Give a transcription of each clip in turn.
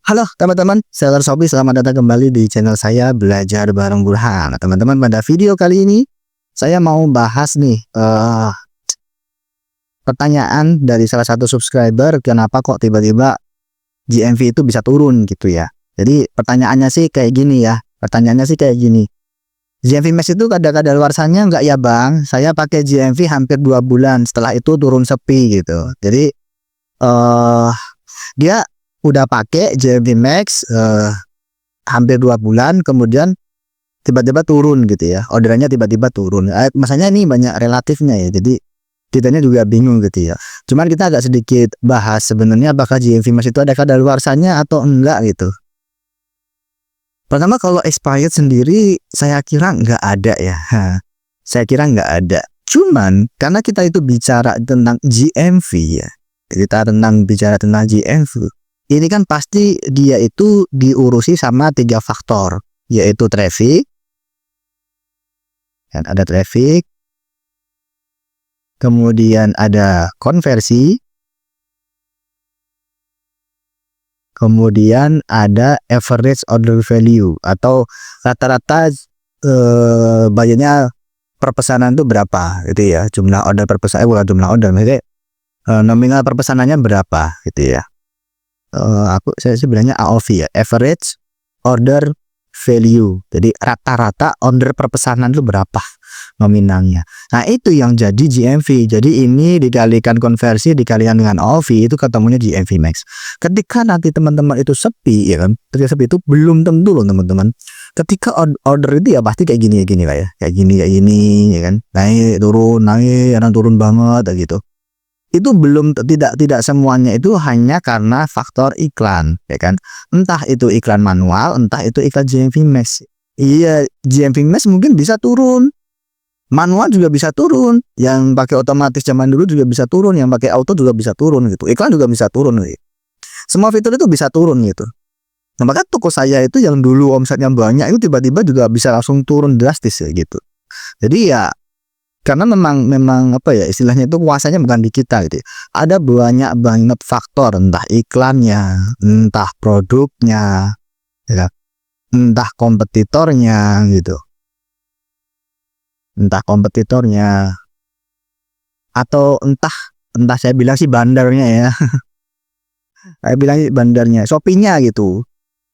Halo teman-teman, Seller Shopee selamat datang kembali di channel saya Belajar Bareng Burhan. Nah, teman-teman, pada video kali ini saya mau bahas nih pertanyaan dari salah satu subscriber, kenapa kok tiba-tiba GMV itu bisa turun gitu ya. Jadi pertanyaannya sih kayak gini ya. GMV Max itu kadaluarsanya enggak ya bang? Saya pakai GMV hampir 2 bulan, setelah itu turun sepi gitu. Jadi dia udah pakai GMV Max hampir 2 bulan, kemudian tiba-tiba turun gitu ya, orderannya tiba-tiba turun. Masanya ini banyak relatifnya ya, jadi kitanya juga bingung gitu ya. Cuman kita agak sedikit bahas sebenarnya apakah GMV Max itu ada kadaluarsanya atau enggak gitu. Pertama, kalau expired sendiri saya kira nggak ada ya. Saya kira nggak ada. Cuman karena kita itu bicara tentang GMV ya, bicara tentang GMV, ini kan pasti dia itu diurusi sama 3 faktor, yaitu traffic, dan ada traffic, kemudian ada konversi, kemudian ada average order value atau rata-rata bayarnya per pesanan itu berapa gitu ya, jumlah order per pesanan, bukan jumlah order, maksudnya nominal per pesanannya berapa gitu ya. Saya sebenarnya AOV ya, average order value. Jadi rata-rata order per pesanan itu berapa nominalnya. Nah, itu yang jadi GMV. Jadi ini dikalikan konversi, dikalikan dengan AOV, itu ketemunya GMV Max. Ketika nanti teman-teman itu sepi ya kan, ketika sepi itu belum tentu loh teman-teman. Ketika order itu ya pasti kayak gini lah ya, kayak gini ya kan, naik turun banget gitu. Itu belum, tidak semuanya itu hanya karena faktor iklan ya kan, entah itu iklan manual, entah itu iklan GMV Max. Iya, GMV Max mungkin bisa turun, manual juga bisa turun, yang pakai otomatis zaman dulu juga bisa turun, yang pakai auto juga bisa turun gitu, iklan juga bisa turun gitu. Semua fitur itu bisa turun gitu. Nah, maka toko saya itu yang dulu omsetnya banyak itu tiba-tiba juga bisa langsung turun drastis ya gitu. Jadi ya karena memang apa ya, istilahnya itu kuasanya bukan di kita gitu ya. Ada banyak banget faktor, entah iklannya, entah produknya ya, entah kompetitornya gitu, atau entah saya bilang sih bandarnya ya. Saya bilang bandarnya, Shopee-nya gitu,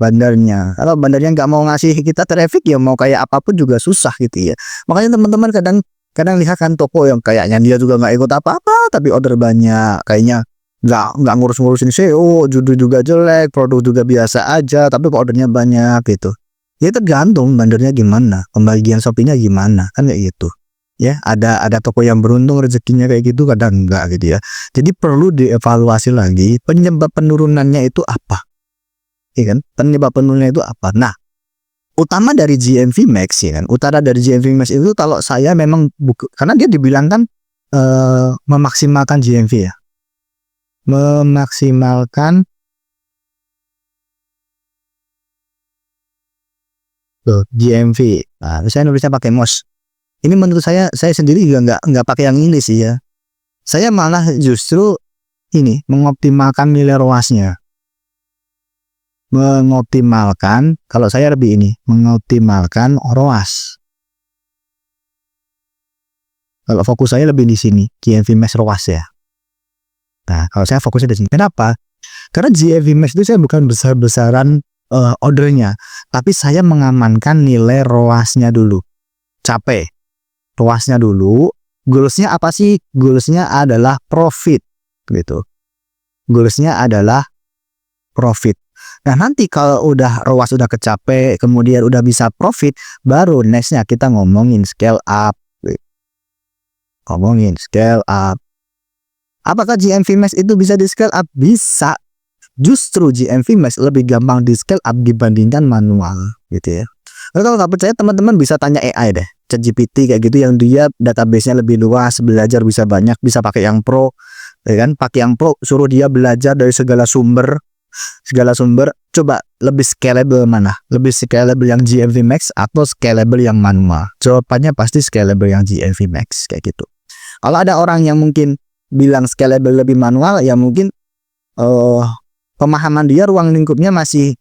bandarnya. Kalau bandarnya nggak mau ngasih kita traffic ya mau kayak apapun juga susah gitu ya. Makanya teman-teman kadang lihat kan toko yang kayaknya dia juga nggak ikut apa-apa tapi order banyak, kayaknya nggak ngurus-ngurusin SEO, judul juga jelek, produk juga biasa aja, tapi kok ordernya banyak gitu. Ya tergantung bandarnya gimana, pembagian Shopee-nya gimana, kan kayak gitu. Ya, ada toko yang beruntung rezekinya kayak gitu, kadang enggak gitu ya. Jadi perlu dievaluasi lagi penyebab penurunannya itu apa. Ya kan? Penyebab penurunannya itu apa? Nah, utama dari GMV Max ya kan, utara dari GMV Max itu kalau saya memang karena dia dibilangkan memaksimalkan GMV ya, memaksimalkan GMV. Nah, saya nulisnya pakai mouse. Ini menurut saya sendiri juga nggak pakai yang ini sih ya. Saya malah justru ini mengoptimalkan nilai ROAS-nya. Kalau saya lebih ini mengoptimalkan ROAS. Kalau fokus saya lebih di sini, GMV Max ROAS ya. Nah, kalau saya fokusnya di sini. Kenapa? Karena GMV Max itu saya bukan besar-besaran ordernya, tapi saya mengamankan nilai ROAS-nya dulu. Capek ROAS-nya dulu. Goals-nya apa sih? Goals-nya adalah profit gitu. Goals-nya adalah profit. Nah, nanti kalau udah ROAS udah kecapai, kemudian udah bisa profit, baru nextnya kita ngomongin scale up. Apakah GMV Max itu bisa di scale up? Bisa. Justru GMV Max lebih gampang di scale up dibandingkan manual gitu ya. Kalau nggak percaya teman-teman bisa tanya AI deh, ChatGPT kayak gitu, yang dia database-nya lebih luas, belajar bisa banyak, bisa pakai yang pro ya kan. Pakai yang pro, suruh dia belajar dari segala sumber, coba lebih scalable mana? Lebih scalable yang GMV Max atau scalable yang manual? Jawabannya pasti scalable yang GMV Max kayak gitu. Kalau ada orang yang mungkin bilang scalable lebih manual, ya mungkin pemahaman dia ruang lingkupnya masih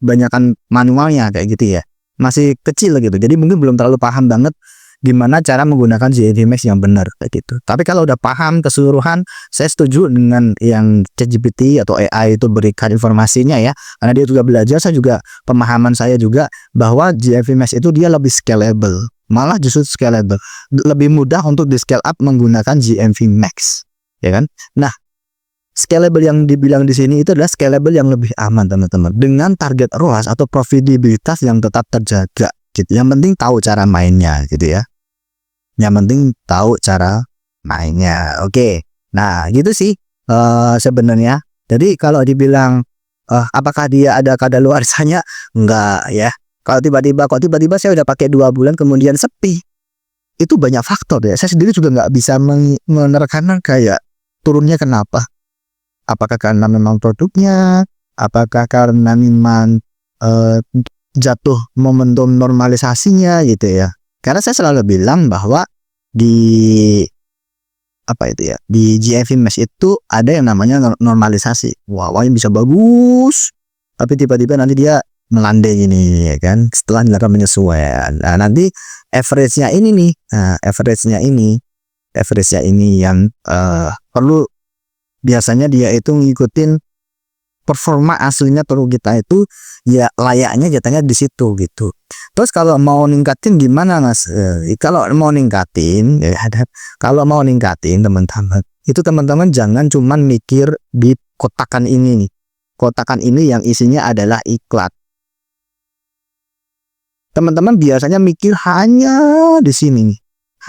banyakan manualnya kayak gitu ya, masih kecil gitu. Jadi mungkin belum terlalu paham banget gimana cara menggunakan GNV Max yang benar kayak gitu. Tapi kalau udah paham keseluruhan, saya setuju dengan yang ChatGPT atau AI itu berikan informasinya ya, karena dia juga belajar. Saya juga pemahaman saya juga bahwa GNV Max itu dia lebih scalable, malah justru scalable, lebih mudah untuk di scale up menggunakan GNV Max, ya kan? Nah, scalable yang dibilang di sini itu adalah scalable yang lebih aman teman-teman, dengan target ROAS atau profitabilitas yang tetap terjaga gitu. Yang penting tahu cara mainnya gitu ya. Yang penting tahu cara mainnya. Oke. Nah, gitu sih sebenarnya. Jadi kalau dibilang apakah dia ada kadaluarsanya? Enggak ya. Kalau tiba-tiba saya udah pakai 2 bulan kemudian sepi. Itu banyak faktor ya. Saya sendiri juga nggak bisa menerkanan kayak turunnya kenapa. Apakah karena memang produknya, apakah karena memang jatuh momentum normalisasinya gitu ya. Karena saya selalu bilang bahwa di di GNV Max itu ada yang namanya normalisasi. Wah, yang bisa bagus, tapi tiba-tiba nanti dia melandai ini ya kan, setelah dilakukan penyesuaian. Nah, nanti average-nya ini nih. Nah, average-nya ini yang perlu, biasanya dia itu ngikutin performa aslinya perlu kita itu ya, layaknya jatuhnya di situ gitu. Terus kalau mau ningkatin gimana Mas? Kalau mau ningkatin ya, kalau mau ningkatin teman-teman, itu teman-teman jangan cuman mikir di kotakan ini nih. Kotakan ini yang isinya adalah iklan. Teman-teman biasanya mikir hanya di sini nih.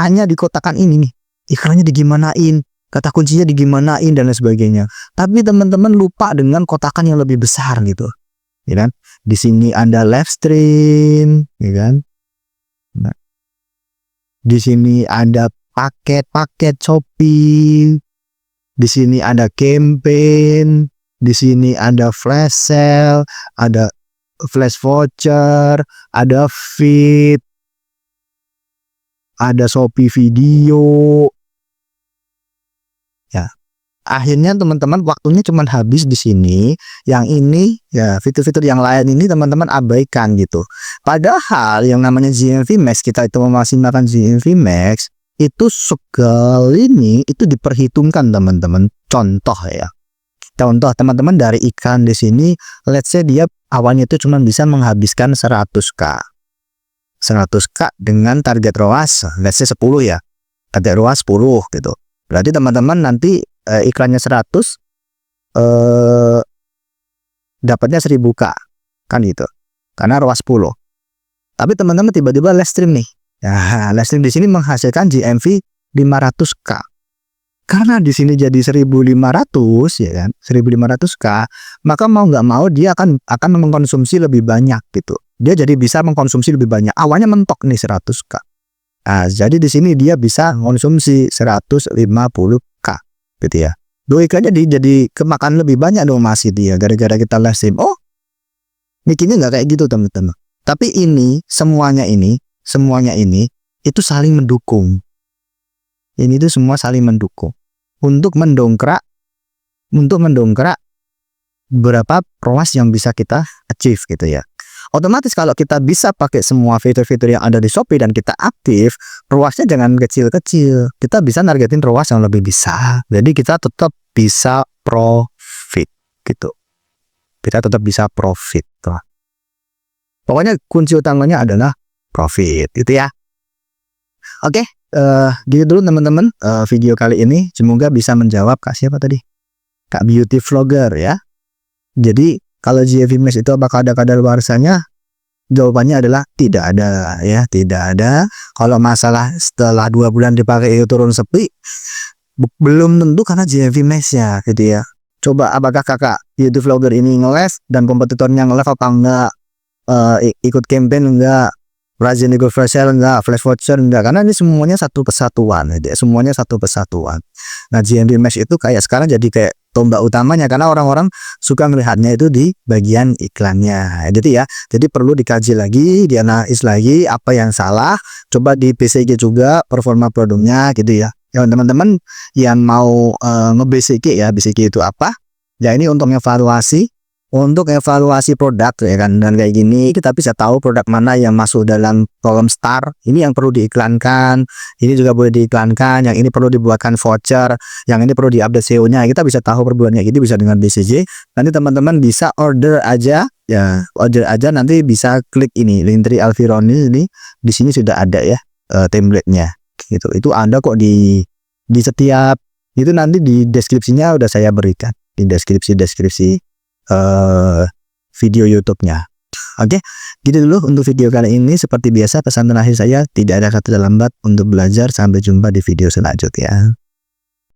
Hanya di kotakan ini nih. Iklannya digimanain, kata kuncinya digimanain dan lain sebagainya. Tapi teman-teman lupa dengan kotakan yang lebih besar gitu, ya kan? Di sini ada live stream, ya kan? Nah, di sini ada paket-paket Shopee, di sini ada campaign, di sini ada flash sale, ada flash voucher, ada feed, ada Shopee video. Ya, akhirnya teman-teman waktunya cuma habis di sini. Yang ini ya, fitur-fitur yang lain ini teman-teman abaikan gitu. Padahal yang namanya GNV Max, kita itu memaksimalkan GNV Max itu sekali ini itu diperhitungkan teman-teman. Contoh ya, contoh teman-teman dari iklan di sini, let's say dia awalnya itu cuma bisa menghabiskan 100k dengan target ROAS let's say 10 ya, target ROAS 10 gitu. Berarti teman-teman nanti iklannya 100 dapatnya 1000k kan gitu, karena ROAS 10. Tapi teman-teman tiba-tiba live stream nih. Nah, live stream di sini menghasilkan GMV 500k. Karena di sini jadi 1500 ya kan, 1500k, maka mau nggak mau dia akan mengkonsumsi lebih banyak gitu. Dia jadi bisa mengkonsumsi lebih banyak. Awalnya mentok nih 100k. Nah, jadi di sini dia bisa konsumsi 150k gitu ya. Doi iklannya jadi kemakan lebih banyak dong masih dia gara-gara kita live stream. Oh, mikirnya nggak kayak gitu teman-teman. Tapi ini semuanya ini itu saling mendukung. Ini tuh semua saling mendukung untuk mendongkrak berapa ROAS yang bisa kita achieve gitu ya. Otomatis kalau kita bisa pakai semua fitur-fitur yang ada di Shopee dan kita aktif, ROAS-nya jangan kecil-kecil. Kita bisa nargetin ROAS yang lebih besar. Jadi kita tetap bisa profit gitu. Kita tetap bisa profit. Tuh. Pokoknya kunci utamanya adalah profit gitu ya. Oke, gitu dulu teman-teman video kali ini. Semoga bisa menjawab Kak siapa tadi? Kak Beauty Vlogger ya. Jadi kalau GNV Max itu apakah ada kadaluarsanya? Jawabannya adalah tidak ada ya, tidak ada. Kalau masalah setelah 2 bulan dipakai itu turun sepi, belum tentu karena GNV Max ya gitu ya. Coba apakah kakak Beauty Vlogger ini nge-live dan kompetitornya nge-live apa enggak, ikut campaign enggak, rajin ikut flash sale enggak, flash voucher enggak, karena ini semuanya satu kesatuan gitu ya. Semuanya satu kesatuan. Nah GNV Max itu kayak sekarang jadi kayak tombak utamanya karena orang-orang suka melihatnya itu di bagian iklannya. Jadi perlu dikaji lagi, dianalisis lagi apa yang salah, coba di BCG juga performa produknya gitu ya. Ya teman-teman yang mau nge-BCG ya, BCG itu apa? Ya ini untuk evaluasi produk ya kan, dan kayak gini kita bisa tahu produk mana yang masuk dalam kolom star, ini yang perlu diiklankan, ini juga boleh diiklankan, yang ini perlu dibuatkan voucher, yang ini perlu diupdate SEO-nya. Kita bisa tahu perbuatannya gitu, bisa dengan BCG. Nanti teman-teman bisa order aja ya, nanti bisa klik ini Linktree Alvironi, ini di sini sudah ada ya template-nya gitu. Itu ada kok di setiap itu, nanti di deskripsinya udah saya berikan di deskripsi video YouTube-nya. Oke, gitu dulu untuk video kali ini. Seperti biasa, pesan terakhir saya, tidak ada kata terlambat untuk belajar. Sampai jumpa di video selanjutnya.